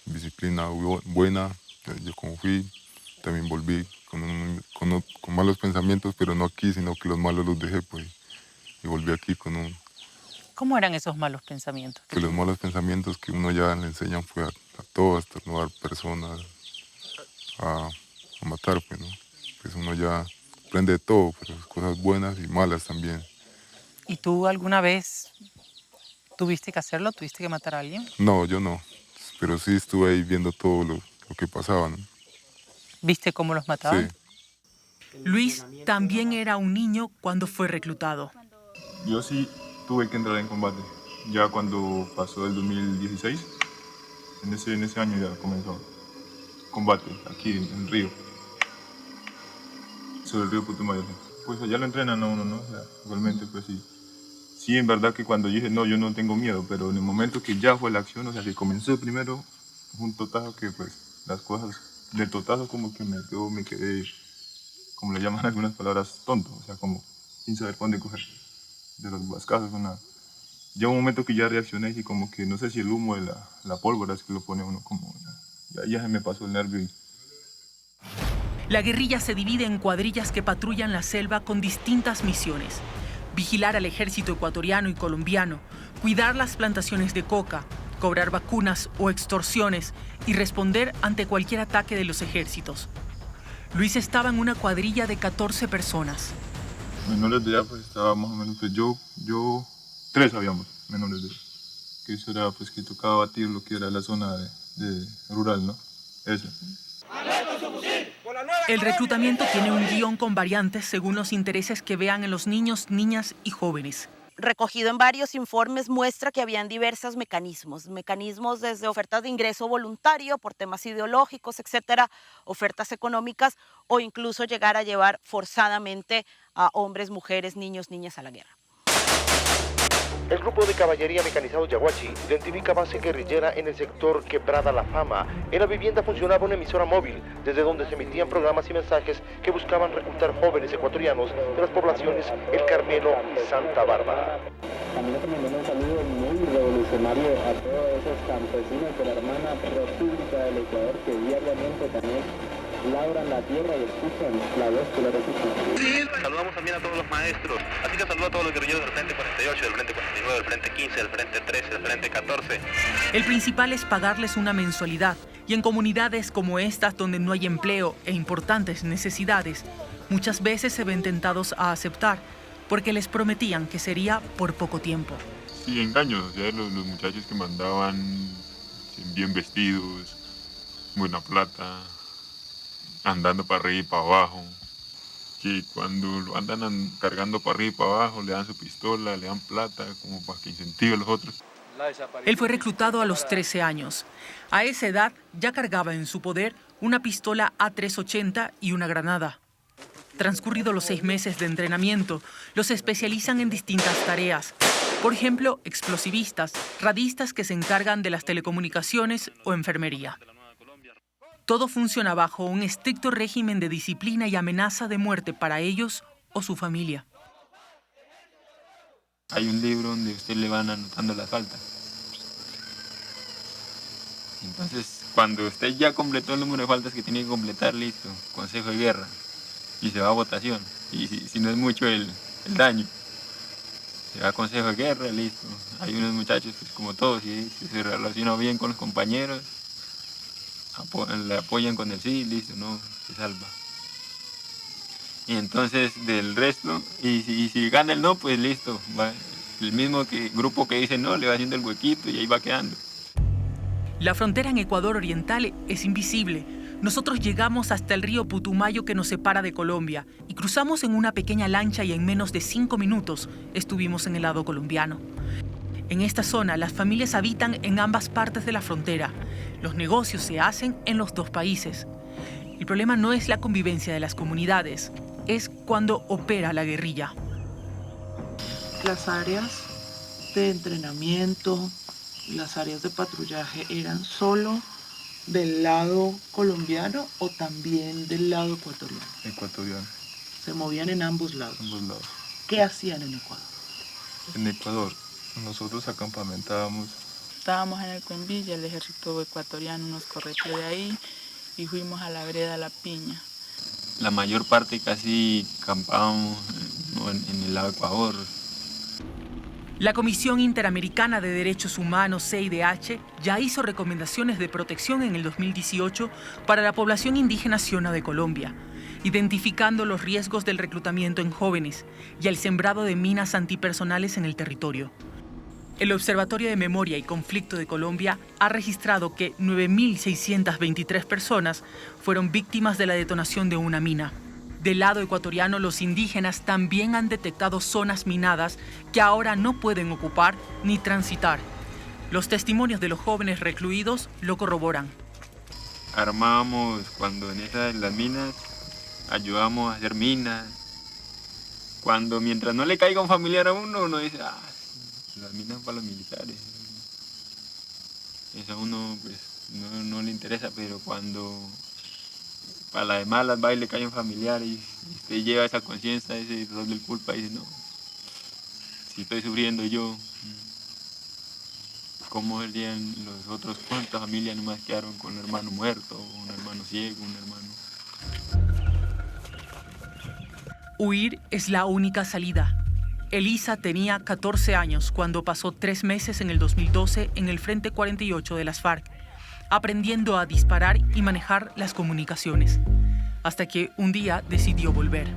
disciplina buena. Yo como fui, también volví con malos pensamientos, pero no aquí, sino que los malos los dejé, pues, y volví aquí con un... ¿Cómo eran esos malos pensamientos? Que los malos pensamientos que uno ya le enseñan fue a todo, a estornudar personas, a matar, pues, ¿no? Pues uno ya aprende de todo, pero cosas buenas y malas también. ¿Y tú alguna vez tuviste que hacerlo? ¿Tuviste que matar a alguien? No, yo no, pero sí estuve ahí viendo todo lo que pasaba, ¿no? ¿Viste cómo los mataban? Sí. Luis también era un niño cuando fue reclutado. Yo sí tuve que entrar en combate. Ya cuando pasó el 2016, en ese año ya comenzó combate aquí en Río, sobre el río Putumayo. Pues allá lo entrenan a uno, ¿no? O sea, igualmente, pues sí. Sí, en verdad que cuando yo dije, no, yo no tengo miedo, pero en el momento que ya fue la acción, o sea, que comenzó primero, fue un totazo que, pues, las cosas del totazo como que me quedé, como le llaman algunas palabras, tonto, o sea, como sin saber por dónde coger. De los bascazos, llega un momento que ya reaccioné y como que no sé si el humo de la pólvora es que lo pone uno como, ya se me pasó el nervio. La guerrilla se divide en cuadrillas que patrullan la selva con distintas misiones: vigilar al ejército ecuatoriano y colombiano, cuidar las plantaciones de coca, cobrar vacunas o extorsiones y responder ante cualquier ataque de los ejércitos. Luis estaba en una cuadrilla de 14 personas. Menores de edad, pues estaba más o menos, pues yo 3 habíamos menores de edad. Que eso era, pues que tocaba batir lo que era la zona de rural, ¿no? Eso. El reclutamiento tiene un guión con variantes según los intereses que vean en los niños, niñas y jóvenes. Recogido en varios informes, muestra que habían diversos mecanismos desde ofertas de ingreso voluntario por temas ideológicos, etcétera, ofertas económicas o incluso llegar a llevar forzadamente a hombres, mujeres, niños, niñas a la guerra. El grupo de caballería mecanizado Yaguachi identifica base guerrillera en el sector Quebrada La Fama. En la vivienda funcionaba una emisora móvil, desde donde se emitían programas y mensajes que buscaban reclutar jóvenes ecuatorianos de las poblaciones El Carmelo y Santa Bárbara. También le mandamos un saludo muy revolucionario a todos esos campesinos de la hermana República del Ecuador que diariamente también labran la tierra y escuchan la voz que lo recita. Saludamos también a todos los maestros, así que saludo a todos los guerrilleros del Frente 48, del Frente 49, del Frente 15, del Frente 13, del Frente 14. El principal es pagarles una mensualidad, y en comunidades como estas donde no hay empleo e importantes necesidades, muchas veces se ven tentados a aceptar, porque les prometían que sería por poco tiempo. Sí, engaños, o sea, los muchachos que mandaban bien vestidos, buena plata, andando para arriba y para abajo, que cuando lo andan cargando para arriba y para abajo le dan su pistola, le dan plata como para que incentive a los otros. Él fue reclutado a los 13 años. A esa edad ya cargaba en su poder una pistola A380 y una granada. Transcurridos los 6 meses de entrenamiento, los especializan en distintas tareas. Por ejemplo, explosivistas, radistas que se encargan de las telecomunicaciones o enfermería. Todo funciona bajo un estricto régimen de disciplina y amenaza de muerte para ellos o su familia. Hay un libro donde usted le van anotando las faltas. Entonces, cuando usted ya completó el número de faltas que tiene que completar, listo, consejo de guerra. Y se va a votación. Y si no es mucho el daño, se va a consejo de guerra, listo. Hay unos muchachos, pues, como todos, si se relaciona bien con los compañeros, le apoyan con el sí, listo, no, se salva. Y entonces del resto, y si gana el no, pues listo, va. El mismo grupo que dice no, le va haciendo el huequito y ahí va quedando. La frontera en Ecuador Oriental es invisible. Nosotros llegamos hasta el río Putumayo que nos separa de Colombia y cruzamos en una pequeña lancha y en menos de 5 minutos estuvimos en el lado colombiano. En esta zona, las familias habitan en ambas partes de la frontera. Los negocios se hacen en los dos países. El problema no es la convivencia de las comunidades, es cuando opera la guerrilla. Las áreas de entrenamiento, las áreas de patrullaje eran solo del lado colombiano o también del lado ecuatoriano. Ecuatoriano. Se movían en ambos lados. Ambos lados. ¿Qué hacían en Ecuador? En Ecuador, nosotros acampamentábamos. Estábamos en el Cuenvilla, el ejército ecuatoriano nos correteó de ahí y fuimos a la vereda La Piña. La mayor parte casi acampábamos en el lado de Ecuador. La Comisión Interamericana de Derechos Humanos, CIDH, ya hizo recomendaciones de protección en el 2018 para la población indígena Siona de Colombia, identificando los riesgos del reclutamiento en jóvenes y el sembrado de minas antipersonales en el territorio. El Observatorio de Memoria y Conflicto de Colombia ha registrado que 9.623 personas fueron víctimas de la detonación de una mina. Del lado ecuatoriano, los indígenas también han detectado zonas minadas que ahora no pueden ocupar ni transitar. Los testimonios de los jóvenes recluidos lo corroboran. Armábamos, cuando en las minas, ayudábamos a hacer minas. Mientras no le caiga un familiar a uno dice, las minas para los militares. Eso a uno pues, no le interesa, pero cuando para las demás las va y le cae un familiar y usted lleva esa conciencia, ese rol del culpa y dice, no, si estoy sufriendo yo, ¿cómo serían los otros? ¿Cuántas familias nomás quedaron con un hermano muerto, un hermano ciego, un hermano? Huir es la única salida. Elisa tenía 14 años cuando pasó 3 meses en el 2012 en el Frente 48 de las FARC, aprendiendo a disparar y manejar las comunicaciones, hasta que un día decidió volver.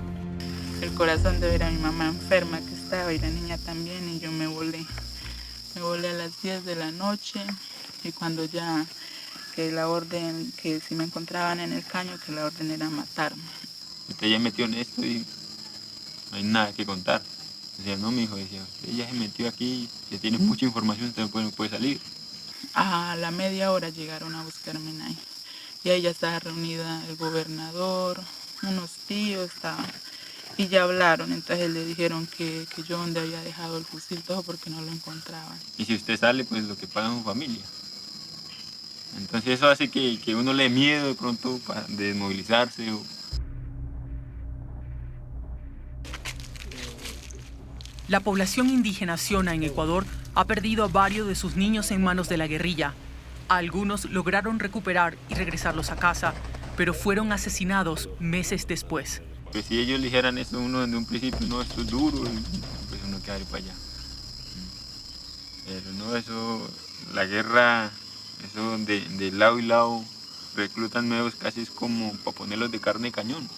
El corazón de ver a mi mamá enferma que estaba y la niña también, y yo me volé. Me volé a las 10 de la noche y cuando ya que la orden, que si me encontraban en el caño, que la orden era matarme. Usted ya metió en esto y no hay nada que contar. Decía, no, mi hijo, decía, usted ya se metió aquí, ya tiene mucha información, usted no puede salir. A la media hora llegaron a buscarme ahí. Y ahí ya estaba reunida el gobernador, unos tíos estaban, y ya hablaron. Entonces le dijeron que yo donde había dejado el fusil, todo porque no lo encontraban. Y si usted sale, pues lo que paga es su familia. Entonces eso hace que uno le dé miedo de pronto para desmovilizarse. La población indígena Siona en Ecuador ha perdido a varios de sus niños en manos de la guerrilla. Algunos lograron recuperar y regresarlos a casa, pero fueron asesinados meses después. Pues si ellos le dijeran eso a uno desde un principio, no, esto es duro, pues uno queda para allá. Pero no, eso, la guerra, eso de lado y lado, reclutan nuevos casi es como para ponerlos de carne de cañón.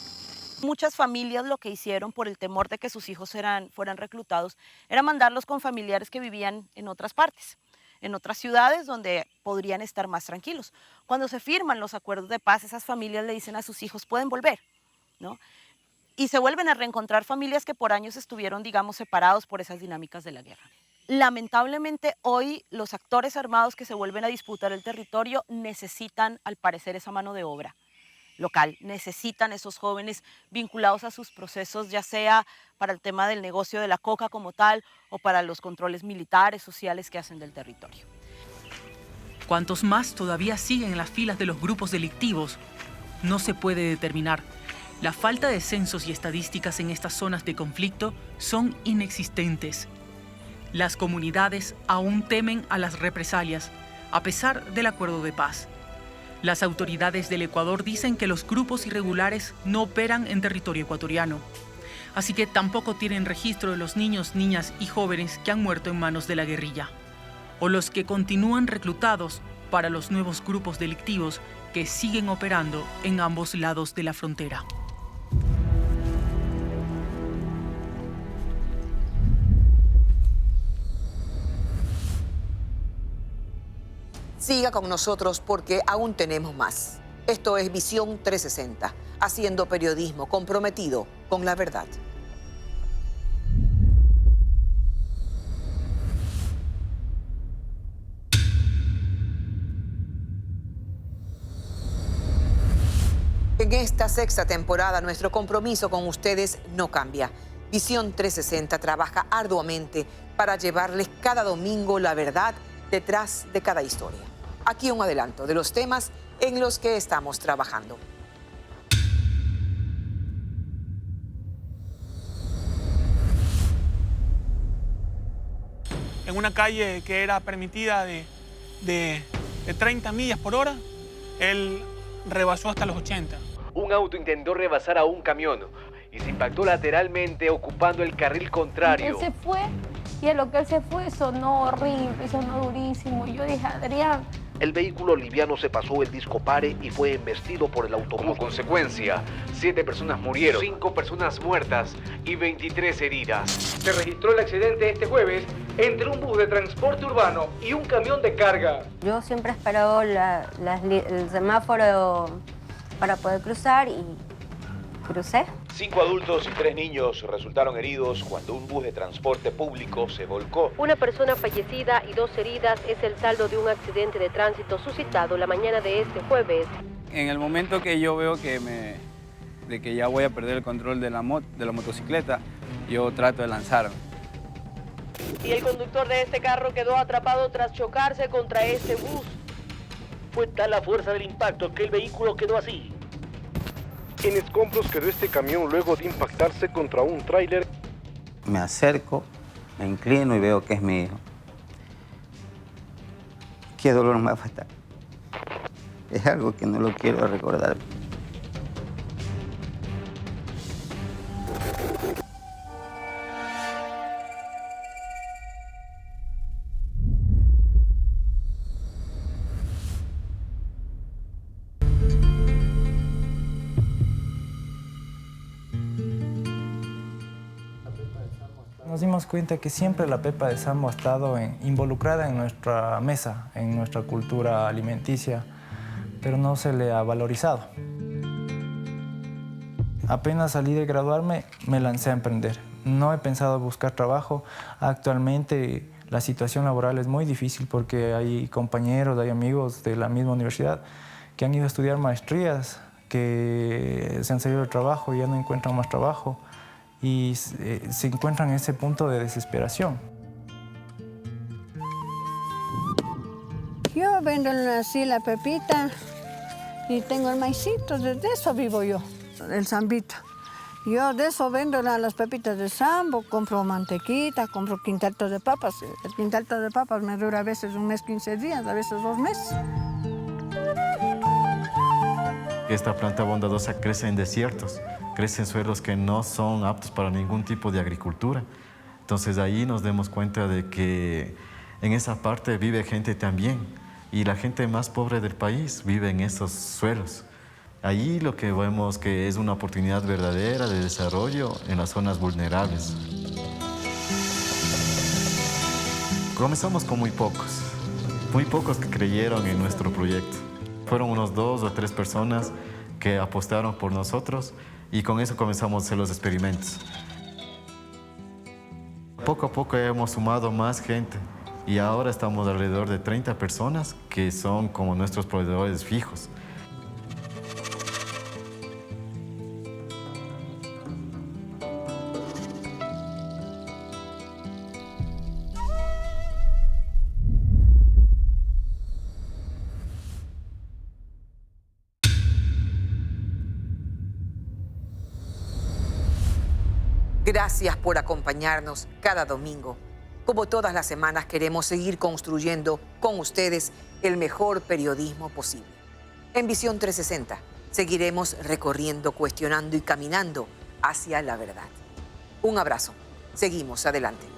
Muchas familias lo que hicieron por el temor de que sus hijos fueran reclutados era mandarlos con familiares que vivían en otras partes, en otras ciudades donde podrían estar más tranquilos. Cuando se firman los acuerdos de paz, esas familias le dicen a sus hijos, pueden volver, ¿no? Y se vuelven a reencontrar familias que por años estuvieron, digamos, separados por esas dinámicas de la guerra. Lamentablemente, hoy los actores armados que se vuelven a disputar el territorio necesitan, al parecer, esa mano de obra local. Necesitan esos jóvenes vinculados a sus procesos, ya sea para el tema del negocio de la coca como tal o para los controles militares, sociales que hacen del territorio. ¿Cuántos más todavía siguen en las filas de los grupos delictivos? No se puede determinar. La falta de censos y estadísticas en estas zonas de conflicto son inexistentes. Las comunidades aún temen a las represalias, a pesar del acuerdo de paz. Las autoridades del Ecuador dicen que los grupos irregulares no operan en territorio ecuatoriano, así que tampoco tienen registro de los niños, niñas y jóvenes que han muerto en manos de la guerrilla, o los que continúan reclutados para los nuevos grupos delictivos que siguen operando en ambos lados de la frontera. Siga con nosotros porque aún tenemos más. Esto es Visión 360, haciendo periodismo comprometido con la verdad. En esta sexta temporada, nuestro compromiso con ustedes no cambia. Visión 360 trabaja arduamente para llevarles cada domingo la verdad detrás de cada historia. Aquí un adelanto de los temas en los que estamos trabajando. En una calle que era permitida de 30 millas por hora, él rebasó hasta los 80. Un auto intentó rebasar a un camión y se impactó lateralmente ocupando el carril contrario. Él se fue y a lo que él se fue sonó horrible, sonó durísimo. Y yo dije, Adrián. El vehículo liviano se pasó el disco pare y fue embestido por el autobús. Como consecuencia, 7 personas murieron, 5 personas muertas y 23 heridas. Se registró el accidente este jueves entre un bus de transporte urbano y un camión de carga. Yo siempre he esperado el semáforo para poder cruzar y crucé. 5 adultos y 3 niños resultaron heridos cuando un bus de transporte público se volcó. Una persona fallecida y 2 heridas es el saldo de un accidente de tránsito suscitado la mañana de este jueves. En el momento que yo veo que ya voy a perder el control de la motocicleta, yo trato de lanzarme. Y el conductor de este carro quedó atrapado tras chocarse contra este bus. Fue tal la fuerza del impacto que el vehículo quedó así. En escombros quedó este camión luego de impactarse contra un tráiler. Me acerco, me inclino y veo que es mi hijo. Qué dolor más fatal. Es algo que no lo quiero recordar. Nos dimos cuenta que siempre la pepa de sambo ha estado involucrada en nuestra mesa, en nuestra cultura alimenticia, pero no se le ha valorizado. Apenas salí de graduarme, me lancé a emprender. No he pensado buscar trabajo. Actualmente la situación laboral es muy difícil porque hay compañeros, hay amigos de la misma universidad que han ido a estudiar maestrías, que se han salido del trabajo y ya no encuentran más trabajo y se encuentran en ese punto de desesperación. Yo vendo así la pepita y tengo el maicito, de eso vivo yo, el zambito. Yo de eso vendo las pepitas de sambo, compro mantequita, compro quintaltos de papas. El quintalto de papas me dura a veces 1 mes, 15 días, a veces 2 meses. Esta planta bondadosa crece en desiertos, crece en suelos que no son aptos para ningún tipo de agricultura. Entonces ahí nos damos cuenta de que en esa parte vive gente también, y la gente más pobre del país vive en esos suelos. Ahí lo que vemos que es una oportunidad verdadera de desarrollo en las zonas vulnerables. Comenzamos con muy pocos que creyeron en nuestro proyecto. Fueron unos 2 o 3 personas que apostaron por nosotros y con eso comenzamos a hacer los experimentos. Poco a poco hemos sumado más gente y ahora estamos alrededor de 30 personas que son como nuestros proveedores fijos. Gracias por acompañarnos cada domingo. Como todas las semanas, queremos seguir construyendo con ustedes el mejor periodismo posible. En Visión 360 seguiremos recorriendo, cuestionando y caminando hacia la verdad. Un abrazo. Seguimos adelante.